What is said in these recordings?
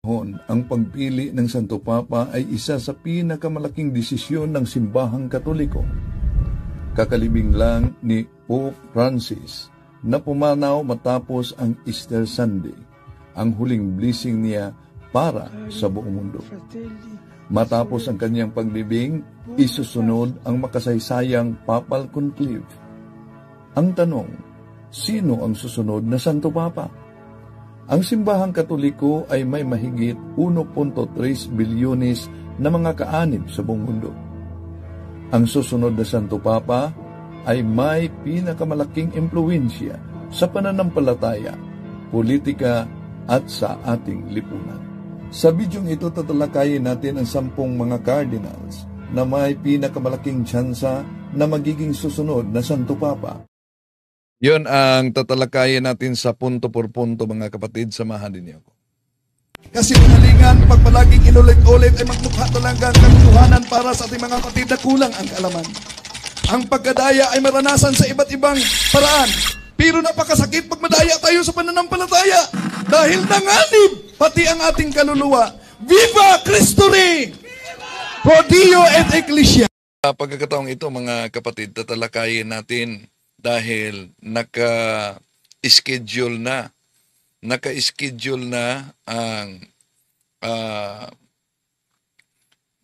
Ang pagpili ng Santo Papa ay isa sa pinakamalaking desisyon ng simbahang Katoliko. Kakalibing lang ni Pope Francis na pumanaw matapos ang Easter Sunday, ang huling blessing niya para sa buong mundo. Matapos ang kanyang paglibing, isusunod ang makasaysayang Papal Conclave. Ang tanong, sino ang susunod na Santo Papa? Ang simbahang Katoliko ay may mahigit 1.3 bilyones na mga kaanib sa buong mundo. Ang susunod na Santo Papa ay may pinakamalaking impluwensya sa pananampalataya, politika at sa ating lipunan. Sa bidyong ito tatalakayin natin ang 10 mga cardinals na may pinakamalaking tsansa na magiging susunod na Santo Papa. Yon ang tatalakayin natin sa punto por punto, mga kapatid. Samahan din niyo ako. Kasi unalingan, pag palaging inulit-ulit ay magmukha talagang katotohanan para sa ating mga kapatid na kulang ang kaalaman. Ang pagkadaya ay maranasan sa iba't ibang paraan. Pero napakasakit pag madaya tayo sa pananampalataya. Dahil nanganib pati ang ating kaluluwa. Viva Cristo Rey! Pro Dio et Ecclesia! Pagkakataong ito, mga kapatid, tatalakayin natin dahil naka-schedule na ang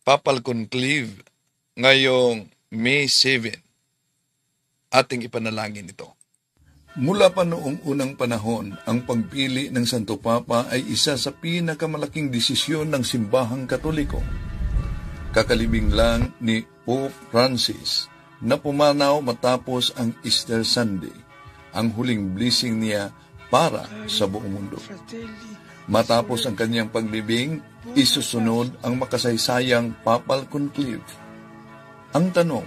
Papal Conclave ngayong May 7. Ating ipanalangin ito. Mula pa noong unang panahon, ang pagpili ng Santo Papa ay isa sa pinakamalaking desisyon ng simbahang Katoliko. Kakalibing lang ni Pope Francis na pumanaw matapos ang Easter Sunday, ang huling blessing niya para sa buong mundo. Matapos ang kanyang paglibing, isusunod ang makasaysayang Papal Conclave. Ang tanong,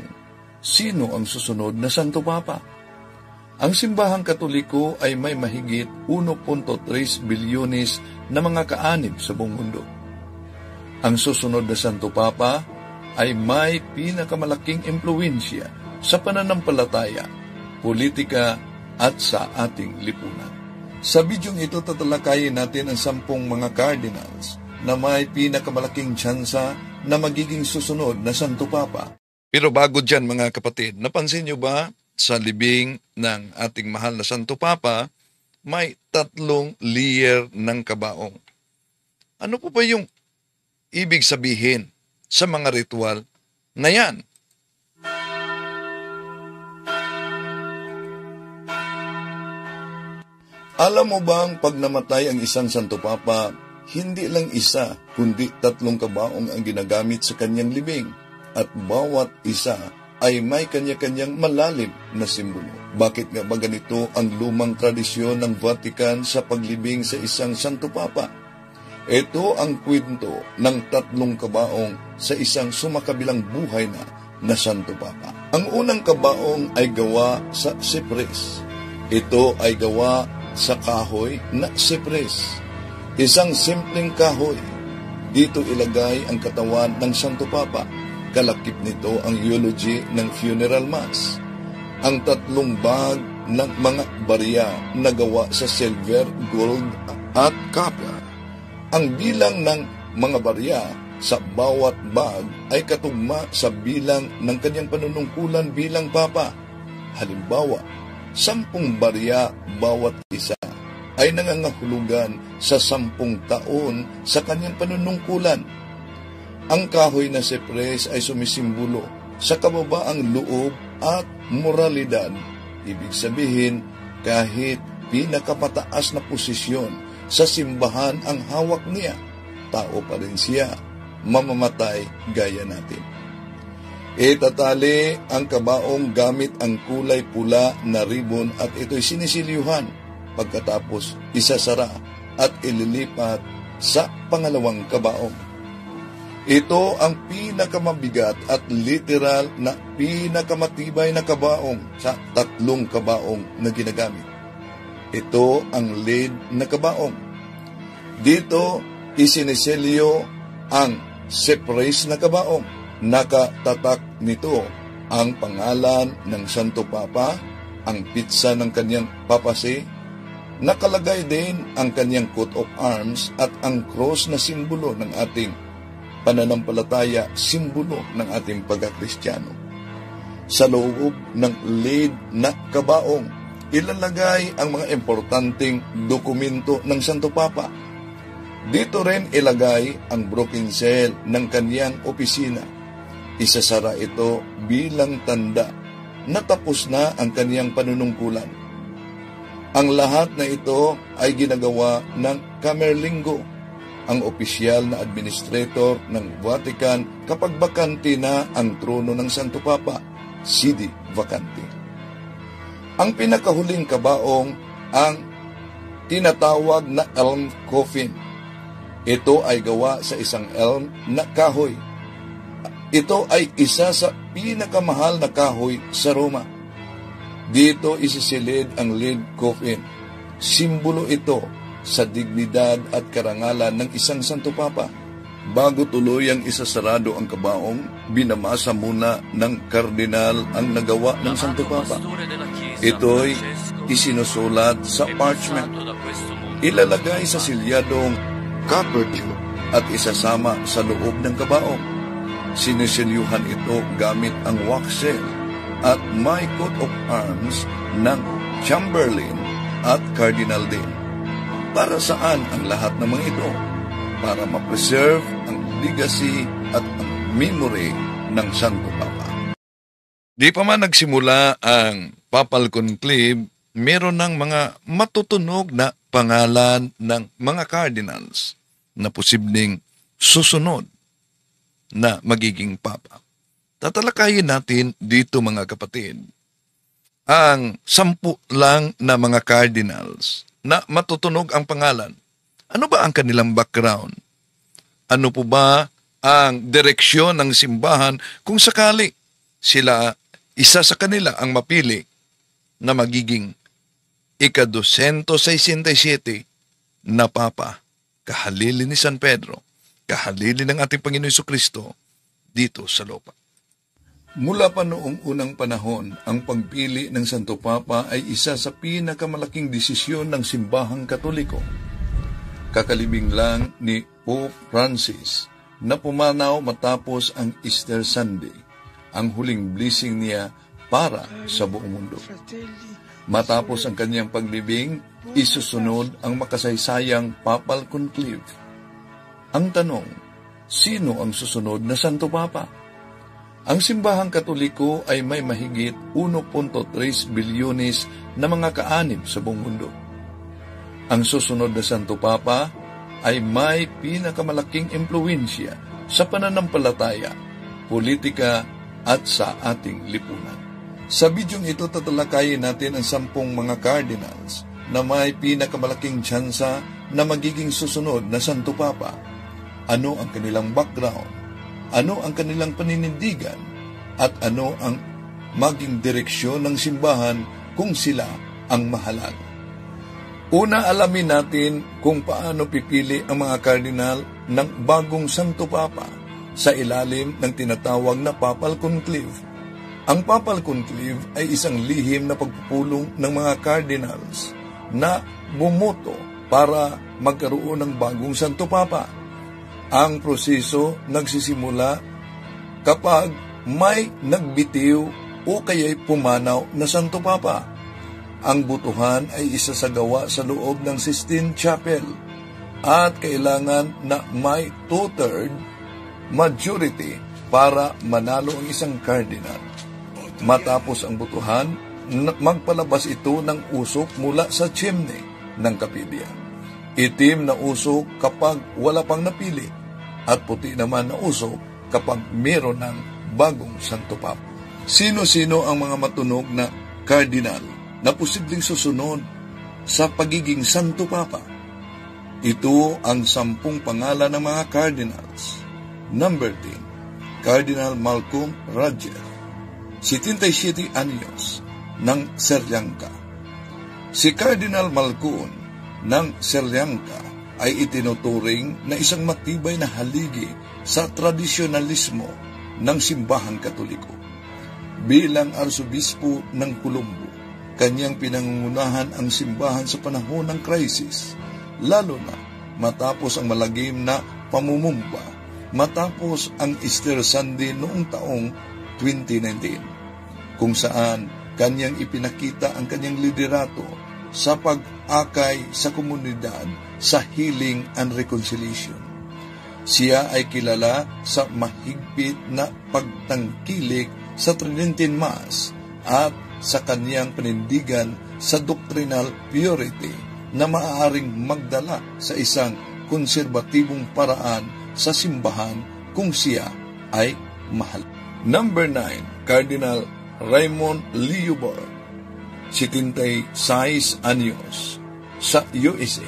sino ang susunod na Santo Papa? Ang simbahang Katoliko ay may mahigit 1.3 bilyones na mga kaanib sa buong mundo. Ang susunod na Santo Papa ay may pinakamalaking impluwensya sa pananampalataya, politika at sa ating lipunan. Sa bidyong ito tatalakayin natin ang 10 mga cardinals na may pinakamalaking tsansa na magiging susunod na Santo Papa. Pero bago dyan, mga kapatid, napansin nyo ba sa libing ng ating mahal na Santo Papa, may 3 layer ng kabaong? Ano po ba yung ibig sabihin sa mga ritual na yan? Alam mo bang pag namatay ang isang Santo Papa, hindi lang isa, kundi 3 kabaong ang ginagamit sa kanyang libing, at bawat isa ay may kanya-kanyang malalim na simbolo. Bakit nga ba ganito ang lumang tradisyon ng Vatican sa paglibing sa isang Santo Papa? Ito ang kwento ng 3 kabaong sa isang sumakabilang buhay na Santo Papa. Ang unang kabaong ay gawa sa sipres. Ito ay gawa sa kahoy na sipres. Isang simpleng kahoy. Dito ilagay ang katawan ng Santo Papa. Kalakip nito ang eulogy ng funeral mass. Ang 3 bag ng mga barya na gawa sa silver, gold at copper. Ang bilang ng mga barya sa bawat bag ay katugma sa bilang ng kanyang panunungkulan bilang Papa. Halimbawa, 10 barya bawat isa ay nangangahulugan sa 10 taon sa kanyang panunungkulan. Ang kahoy na sipres ay sumisimbolo sa kababaang loob at moralidad. Ibig sabihin, kahit pinakapataas na posisyon sa simbahan ang hawak niya, tao pa rin siya, mamamatay gaya natin. Itatali ang kabaong gamit ang kulay pula na ribbon at ito'y sinisilyuhan. Pagkatapos, isasara at ililipat sa pangalawang kabaong. Ito ang pinakamabigat at literal na pinakamatibay na kabaong sa 3 kabaong na ginagamit. Ito ang lead na kabaong. Dito, isiniselyo ang sipres na kabaong. Nakatatak nito ang pangalan ng Santo Papa, ang pitsa ng kanyang papasi, Nakalagay din ang kanyang coat of arms at ang cross na simbolo ng ating pananampalataya, simbolo ng ating pagkakristyano. Sa loob ng lead na kabaong, ilalagay ang mga importanteng dokumento ng Santo Papa. Dito rin ilagay ang broken seal ng kanyang opisina. Isasara ito bilang tanda na tapos na ang kanyang panunungkulan. Ang lahat na ito ay ginagawa ng Camerlengo, ang opisyal na administrator ng Vatican kapag bakante na ang trono ng Santo Papa, sedi vacante. Ang pinakahuling kabaong ang tinatawag na elm coffin. Ito ay gawa sa isang elm na kahoy. Ito ay isa sa pinakamahal na kahoy sa Roma. Dito isisilid ang lead coffin. Simbolo ito sa dignidad at karangalan ng isang Santo Papa. Bago tuluyang isasarado ang kabaong, binamasa muna ng kardinal ang nagawa ng Santo Papa. Ito'y isinusulat sa parchment. Ilalagay sa silyadong copper tube at isasama sa loob ng kabaong. Sinisilyuhan ito gamit ang wax seal at may coat of arms ng Chamberlain at Cardinal din. Para saan ang lahat ng mga ito? Para ma-preserve ang legacy at ang memory ng Santo Papa. Di pa man nagsimula ang Papal Conclave, meron ng mga matutunog na pangalan ng mga cardinals na posibleng susunod na magiging Papa. Tatalakayin natin dito mga kapatid ang 10 lang na mga cardinals na matutunog ang pangalan. Ano ba ang kanilang background? Ano po ba ang direksyon ng simbahan kung sakali sila, isa sa kanila ang mapili na magiging ika-267 na Papa, kahalili ni San Pedro, kahalili ng ating Panginoon Jesucristo dito sa lupa. Mula pa noong unang panahon, ang pagpili ng Santo Papa ay isa sa pinakamalaking desisyon ng simbahang Katoliko. Kakalibing lang ni Pope Francis na pumanaw matapos ang Easter Sunday, ang huling blessing niya para sa buong mundo. Matapos ang kanyang paglibing, isusunod ang makasaysayang Papal Conclave. Ang tanong, sino ang susunod na Santo Papa? Ang simbahang Katoliko ay may mahigit 1.3 bilyones na mga kaanib sa buong mundo. Ang susunod na Santo Papa ay may pinakamalaking impluwensya sa pananampalataya, politika at sa ating lipunan. Sa bidyong ito tatalakayin natin ang 10 mga cardinals na may pinakamalaking tsansa na magiging susunod na Santo Papa. Ano ang kanilang background? Ano ang kanilang paninindigan? At ano ang maging direksyon ng simbahan kung sila ang mahalal? Una, alamin natin kung paano pipili ang mga kardinal ng bagong Santo Papa sa ilalim ng tinatawag na Papal Conclave. Ang Papal Conclave ay isang lihim na pagpupulong ng mga cardinals na bumoto para magkaroon ng bagong Santo Papa. Ang proseso nagsisimula kapag may nagbitiw o kaya'y pumanaw na Santo Papa. Ang butuhan ay isasagawa sa loob ng Sistine Chapel at kailangan na may 2/3 majority para manalo ang isang cardinal. Matapos ang butuhan, magpalabas ito ng usok mula sa chimney ng kapilya. Itim na usok kapag wala pang napili at puti naman na usok kapag meron ng bagong Santo Papa. Sino-sino ang mga matunog na cardinal na posibleng susunod sa pagiging Santo Papa? Ito ang 10 pangalan ng mga cardinals. Number 10, Cardinal Malcolm Radzier, 77 anyos, ng Sri Lanka. Si Cardinal Malcolm ng Sri Lanka ay itinuturing na isang matibay na haligi sa tradisyonalismo ng simbahang Katoliko. Bilang arsobispo ng Colombo, kanyang pinangungunahan ang simbahan sa panahon ng krisis, lalo na matapos ang malagim na pamumumpa, matapos ang Easter Sunday noong taong 2019, kung saan kanyang ipinakita ang kanyang liderato sa pag-akay sa komunidad sa healing and reconciliation. Siya ay kilala sa mahigpit na pagtangkilik sa Tridentine Mass at sa kanyang panindigan sa doctrinal purity na maaaring magdala sa isang konserbatibong paraan sa simbahan kung siya ay mahal. Number 9, Cardinal Raymond Liuborg, 76 anyos, sa USA.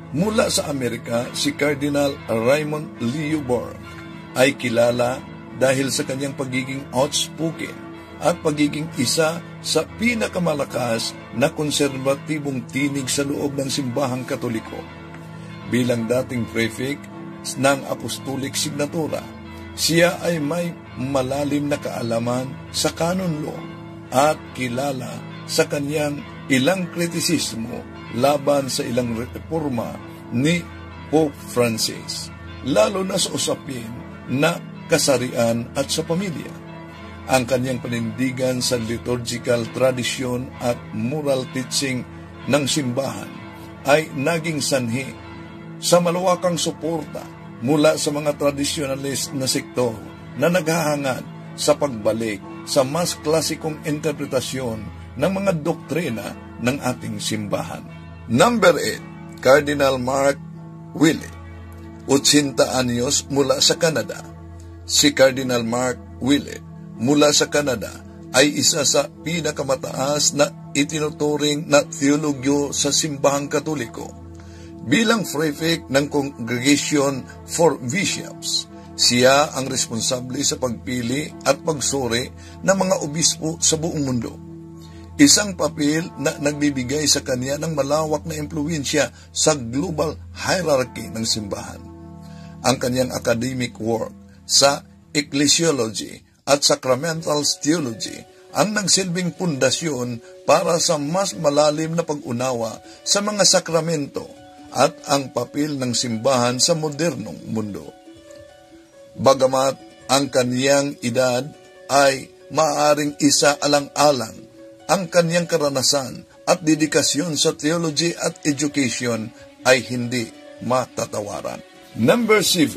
Mula sa Amerika, si Cardinal Raymond Liuborg ay kilala dahil sa kanyang pagiging outspoken at pagiging isa sa pinakamalakas na konserbatibong tinig sa loob ng simbahang Katoliko. Bilang dating prefect ng Apostolic Signatura, siya ay may malalim na kaalaman sa canon law at kilala sa kanyang ilang kritisismo laban sa ilang reforma ni Pope Francis, lalo na sa usapin na kasarian at sa pamilya. Ang kanyang panindigan sa liturgical tradisyon at moral teaching ng simbahan ay naging sanhi sa malawakang suporta mula sa mga traditionalist na sektor na naghahangad sa pagbalik sa mas klasikong interpretasyon ng mga doktrina ng ating simbahan. Number 8, Cardinal Mark Willett, 80 anyos, mula sa Canada. Si Cardinal Mark Willett mula sa Canada ay isa sa pinakamataas na itinuturing na teologyo sa simbahang Katoliko. Bilang prefect ng Congregation for Bishops, siya ang responsable sa pagpili at pagsuri ng mga obispo sa buong mundo. Isang papel na nagbibigay sa kanya ng malawak na impluwensya sa global hierarchy ng simbahan. Ang kanyang academic work sa ecclesiology at sacramental theology ang nagsilbing pundasyon para sa mas malalim na pag-unawa sa mga sakramento at ang papel ng simbahan sa modernong mundo. Bagamat ang kaniyang edad ay maaaring isa alang-alang, ang kanyang karanasan at dedikasyon sa theology at education ay hindi matatawaran. Number 7,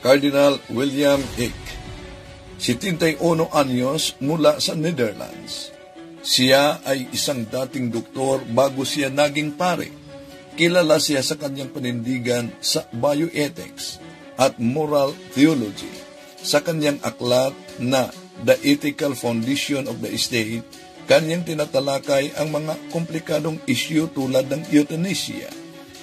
Cardinal William Eck, 71 anyos, mula sa Netherlands. Siya ay isang dating doktor bago siya naging pare. Kilala siya sa kanyang panindigan sa bioethics at moral theology. Sa kanyang aklat na The Ethical Foundation of the State, kanyang tinatalakay ang mga komplikadong isyu tulad ng euthanasia,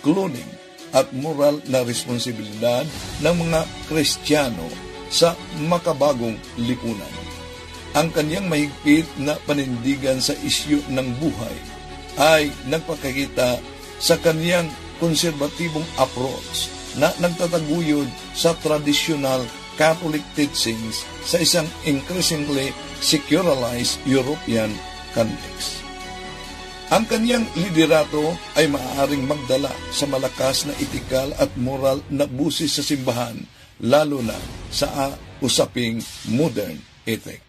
cloning, at moral na responsibilidad ng mga Kristiyano sa makabagong lipunan. Ang kanyang mahigpit na panindigan sa isyu ng buhay ay nagpakita sa kanyang konserbatibong approach na nagtataguyod sa traditional Catholic teachings sa isang increasingly secularized European context. Ang kanyang liderato ay maaaring magdala sa malakas na etikal at moral na busis sa simbahan, lalo na sa usaping modern ethic.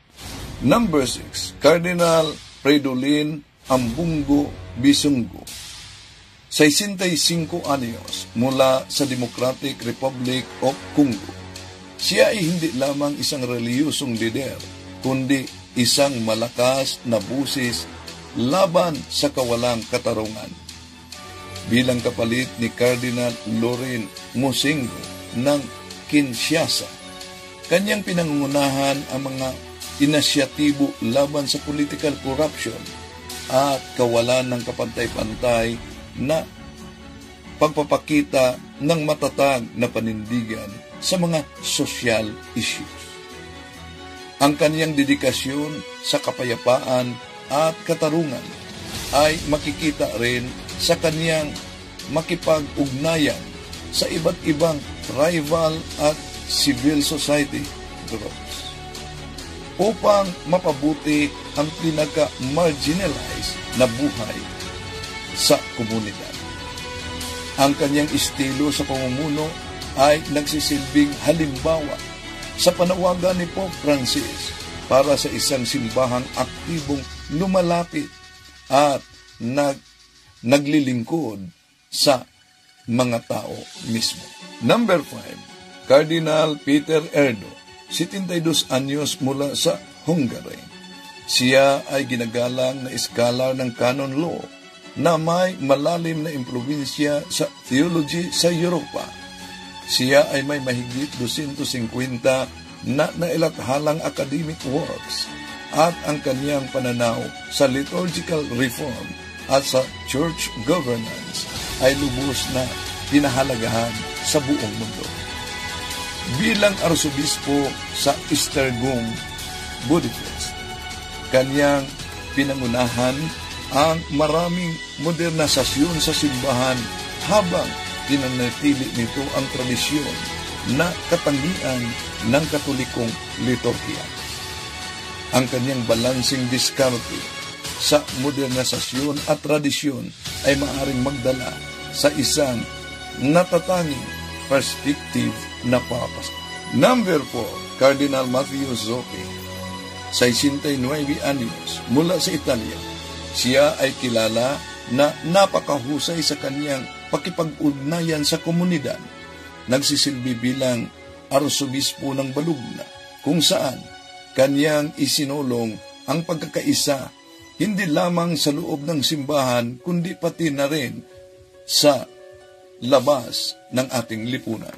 Number 6, Cardinal Fridolin Ambungo Bisungo, 65 anyos, mula sa Democratic Republic of Congo. Siya ay hindi lamang isang reliyosong lider, kundi isang malakas na busis laban sa kawalang katarungan. Bilang kapalit ni Cardinal Laurent Mosengo ng Kinshasa, kanyang pinangungunahan ang mga inisyatibo laban sa political corruption at kawalan ng kapantay-pantay na pagpapakita ng matatag na panindigan sa mga social issues. Ang kanyang dedikasyon sa kapayapaan at katarungan ay makikita rin sa kanyang makipag-ugnayan sa iba't ibang rival at civil society groups upang mapabuti ang pinaka-marginalized na buhay sa komunidad. Ang kanyang estilo sa pamumuno ay nagsisilbing halimbawa sa panawagan ni Pope Francis para sa isang simbahang aktibong lumalapit at naglilingkod sa mga tao mismo. Number 5, Cardinal Peter Erdo, 72 anyos mula sa Hungary. Siya ay ginagalang na iskalar ng canon law na may malalim na impluwensya sa theology sa Europa. Siya ay may mahigit 250 na nailathalang academic works at ang kaniyang pananaw sa liturgical reform at sa church governance ay lubos na pinahalagahan sa buong mundo. Bilang arsobispo sa Esztergom, Budapest, kaniyang pinangunahan ang maraming modernisasyon sa simbahan habang pinanatili nito ang tradisyon na katangian ng Katolikong liturhiya. Ang kanyang balansing diskarte sa modernisasyon at tradisyon ay maaaring magdala sa isang natatanging perspective na papas. Number 4, Cardinal Matteo Zuppi, 69 anyos, mula sa Italia. Siya ay kilala na napakahusay sa kaniyang pakipag-ugnayan sa komunidad. Nagsisilbi bilang arsobispo ng Bologna, kung saan kaniyang isinulong ang pagkakaisa hindi lamang sa loob ng simbahan kundi pati na rin sa labas ng ating lipunan.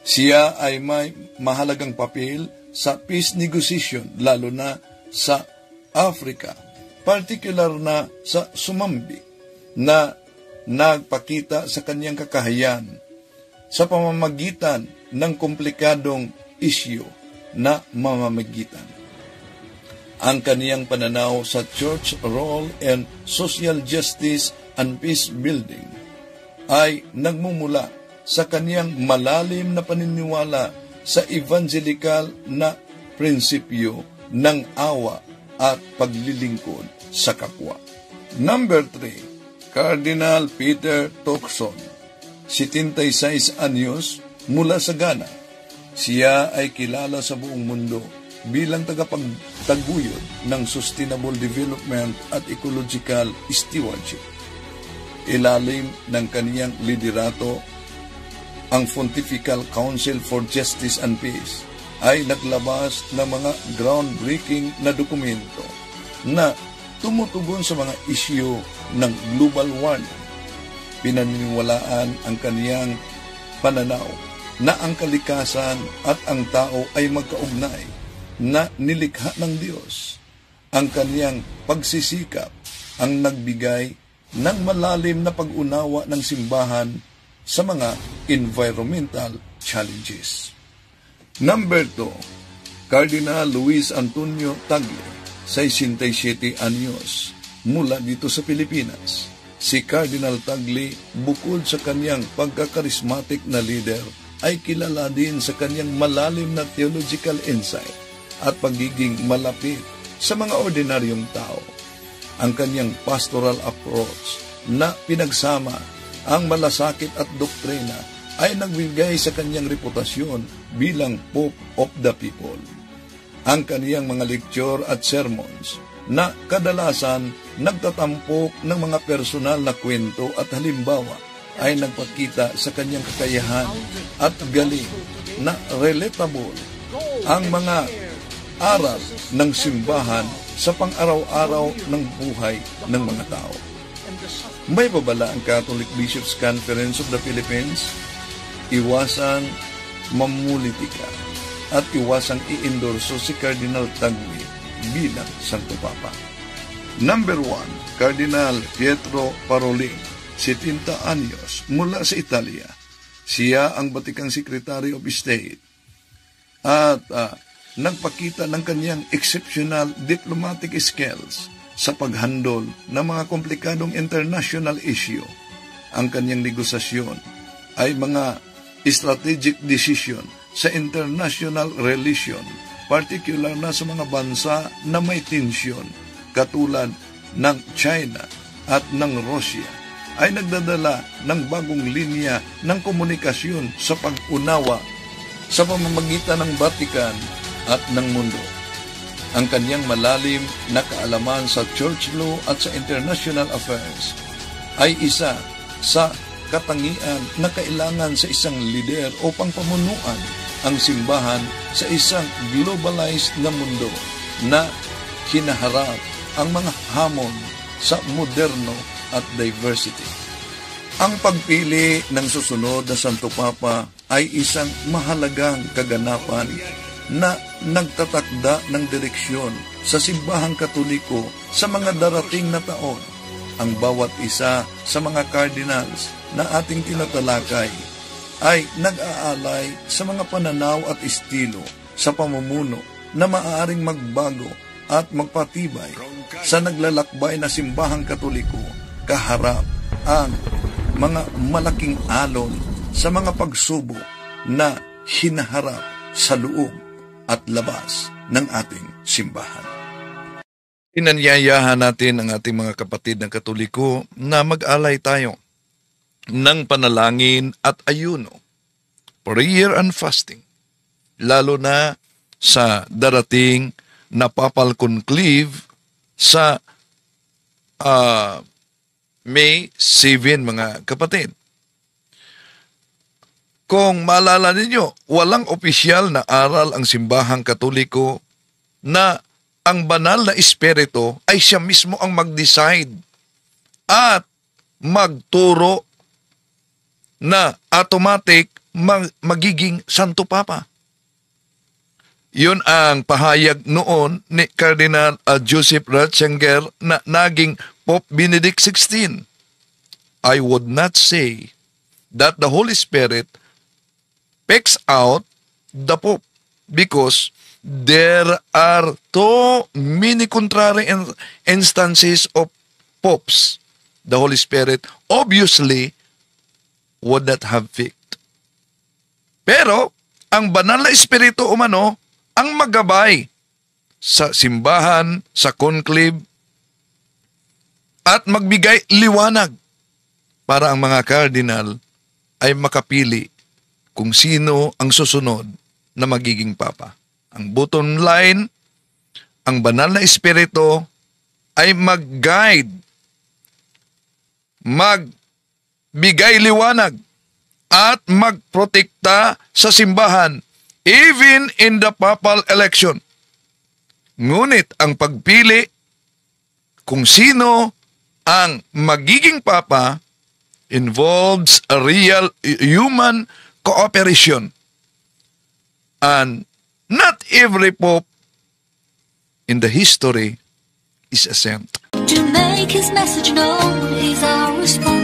Siya ay may mahalagang papel sa peace negotiation lalo na sa Africa, partikular na sa Sumambi, na nagpakita sa kanyang kakayahan sa pamamagitan ng komplikadong isyu na mamamagitan. Ang kaniyang pananaw sa church role and social justice and peace building ay nagmumula sa kaniyang malalim na paniniwala sa evangelical na prinsipyo ng awa at paglilingkod sa kapwa. Number 3, Cardinal Peter Turkson, 76 anyos, mula sa Ghana. Siya ay kilala sa buong mundo bilang tagapagtaguyod ng sustainable development at ecological stewardship. Ilalim ng kaniyang liderato, ang Pontifical Council for Justice and Peace ay naglabas ng mga groundbreaking na dokumento na tumutugon sa mga isyu ng global warming. Pinaniniwalaan ang kaniyang pananaw na ang kalikasan at ang tao ay magkaugnay na nilikha ng Diyos. Ang kaniyang pagsisikap ang nagbigay ng malalim na pag-unawa ng simbahan sa mga environmental challenges. Number 2, Cardinal Luis Antonio Tagle, 67 anyos, mula dito sa Pilipinas. Si Cardinal Tagle, bukod sa kanyang pagkakarismatic na leader, ay kilala din sa kanyang malalim na theological insight at pagiging malapit sa mga ordinaryong tao. Ang kanyang pastoral approach na pinagsama ang malasakit at doktrina ay nagbigay sa kanyang reputasyon bilang Pope of the People. Ang kaniyang mga lecture at sermons na kadalasan nagtatampok ng mga personal na kwento at halimbawa ay nagpakita sa kanyang kakayahan at galing na relatable ang mga aral ng simbahan sa pang-araw-araw ng buhay ng mga tao. May babala ang Catholic Bishops' Conference of the Philippines, iwasang mamulitika at iwasang i-endorso si Cardinal Tagle bilang Santo Papa. Number 1, Cardinal Pietro Parolin, 70 anyos, mula sa Italia. Siya ang Batikang Secretary of State at nagpakita ng kanyang exceptional diplomatic skills sa paghandol ng mga komplikadong international issue. Ang kanyang negosasyon ay mga strategic decision sa international relation, particular na sa mga bansa na may tensyon, katulad ng China at ng Russia ay nagdadala ng bagong linya ng komunikasyon sa pag-unawa sa pamamagitan ng Vatican at ng mundo. Ang kanyang malalim na kaalaman sa church law at sa international affairs ay isa sa katangian na kailangan sa isang lider upang pamunuan ang simbahan sa isang globalized na mundo na hinaharap ang mga hamon sa moderno at diversity. Ang pagpili ng susunod na Santo Papa ay isang mahalagang kaganapan na nagtatakda ng direksyon sa simbahang Katoliko sa mga darating na taon. Ang bawat isa sa mga cardinals na ating tinatalakay ay nag-aalay sa mga pananaw at estilo sa pamumuno na maaaring magbago at magpatibay sa naglalakbay na simbahang Katoliko kaharap ang mga malaking alon sa mga pagsubok na hinaharap sa loob at labas ng ating simbahan. Inanyayahan natin ang ating mga kapatid ng Katoliko na mag-alay tayo ng panalangin at ayuno, prayer and fasting, lalo na sa darating na papal conclave sa May 7, mga kapatid. Kung maalala ninyo, walang opisyal na aral ang simbahang Katoliko na ang banal na espiritu ay siya mismo ang mag-decide at magturo na automatic magiging Santo Papa. Yun ang pahayag noon ni Cardinal Joseph Ratzinger na naging Pope Benedict XVI. I would not say that the Holy Spirit picks out the Pope because there are too many contrary instances of popes. The Holy Spirit obviously would not have picked. Pero ang banal na espiritu umano ang magabay sa simbahan, sa conclave, at magbigay liwanag para ang mga cardinal ay makapili kung sino ang susunod na magiging papa. Ang bottom line, ang banal na espiritu ay mag-guide, magbigay liwanag, at magprotekta sa simbahan even in the papal election. Ngunit ang pagpili kung sino ang magiging papa involves a real human cooperation. And not every pope in the history is a saint. To make his message known is our response.